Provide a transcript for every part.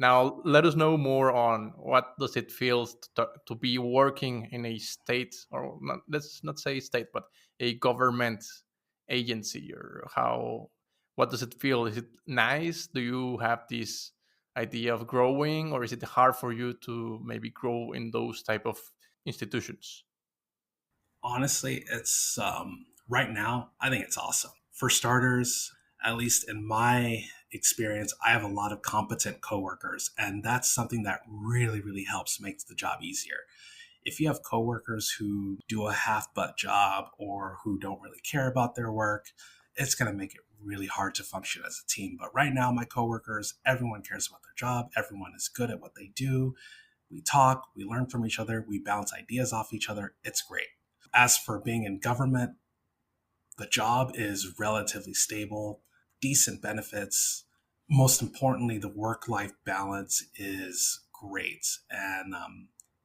Now, let us know more on what does it feel to be working in a state, or not, let's not say state, but a government agency, or what does it feel? Is it nice? Do you have this idea of growing, or is it hard for you to maybe grow in those type of institutions? Honestly, it's right now, I think it's awesome. For starters, at least in my experience, I have a lot of competent coworkers, and that's something that really, really helps make the job easier. If you have coworkers who do a half-butt job or who don't really care about their work, it's going to make it really hard to function as a team. But right now, my coworkers, everyone cares about their job. Everyone is good at what they do. We talk, we learn from each other, we bounce ideas off each other. It's great. As for being in government, the job is relatively stable, decent benefits. Most importantly, the work-life balance is great. And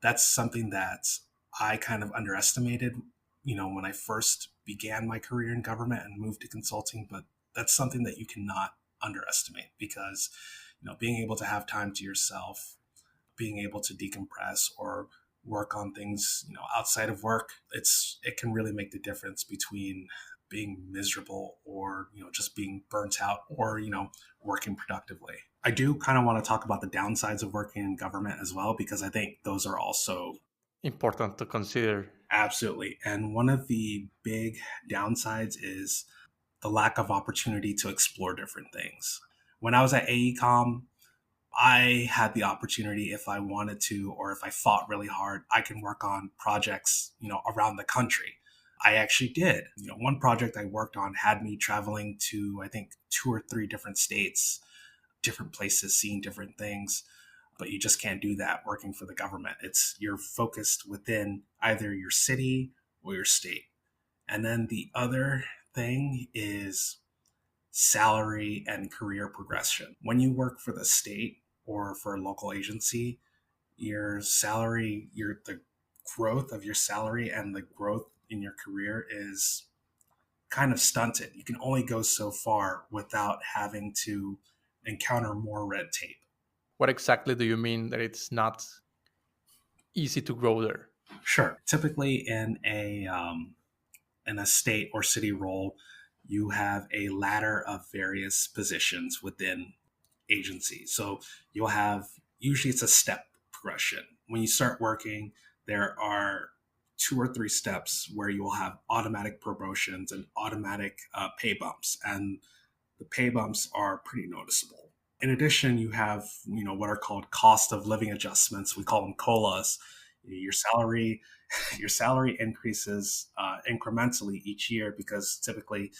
that's something that I kind of underestimated, when I first began my career in government and moved to consulting. But that's something that you cannot underestimate because, being able to have time to yourself, being able to decompress or work on things, outside of work, it can really make the difference between being miserable or, just being burnt out or, working productively. I do kind of want to talk about the downsides of working in government as well, because I think those are also Important to consider. absolutely. And one of the big downsides is the lack of opportunity to explore different things. When I was at AECOM, I had the opportunity, if I wanted to, or if I fought really hard, I can work on projects, around the country. I actually did. One project I worked on had me traveling to, I think, 2 or 3 different states, different places, seeing different things. But you just can't do that working for the government. You're focused within either your city or your state. And then the other thing is salary and career progression. When you work for the state or for a local agency, your salary, the growth of your salary and the growth in your career is kind of stunted. You can only go so far without having to encounter more red tape. What exactly do you mean that it's not easy to grow there? Sure. Typically in a state or city role, you have a ladder of various positions within agencies. So you'll have, usually it's a step progression. When you start working, there are 2 or 3 steps where you will have automatic promotions and automatic pay bumps. And the pay bumps are pretty noticeable. In addition, you have, what are called cost of living adjustments. We call them COLAs. Your salary increases incrementally each year because typically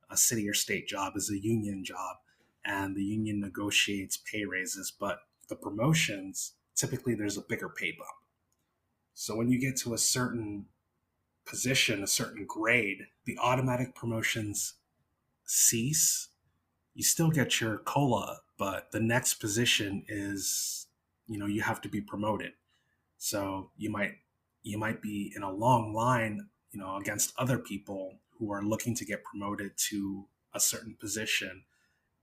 a city or state job is a union job and the union negotiates pay raises, but the promotions, typically there's a bigger pay bump. So when you get to a certain position, a certain grade, the automatic promotions cease. You still get your COLA, but the next position is, you have to be promoted. So you might be in a long line, against other people who are looking to get promoted to a certain position.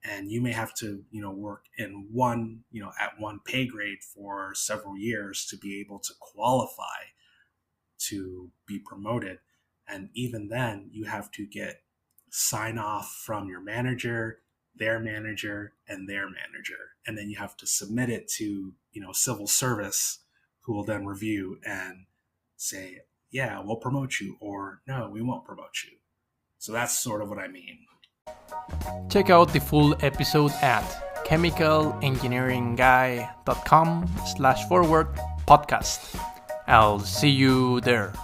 And you may have to, work in at one pay grade for several years to be able to qualify to be promoted. And even then you have to get sign off from your manager, their manager, and their manager. And then you have to submit it to, civil service, who will then review and say, yeah, we'll promote you, or no, we won't promote you. So that's sort of what I mean. Check out the full episode at chemicalengineeringguy.com/forward podcast. I'll see you there.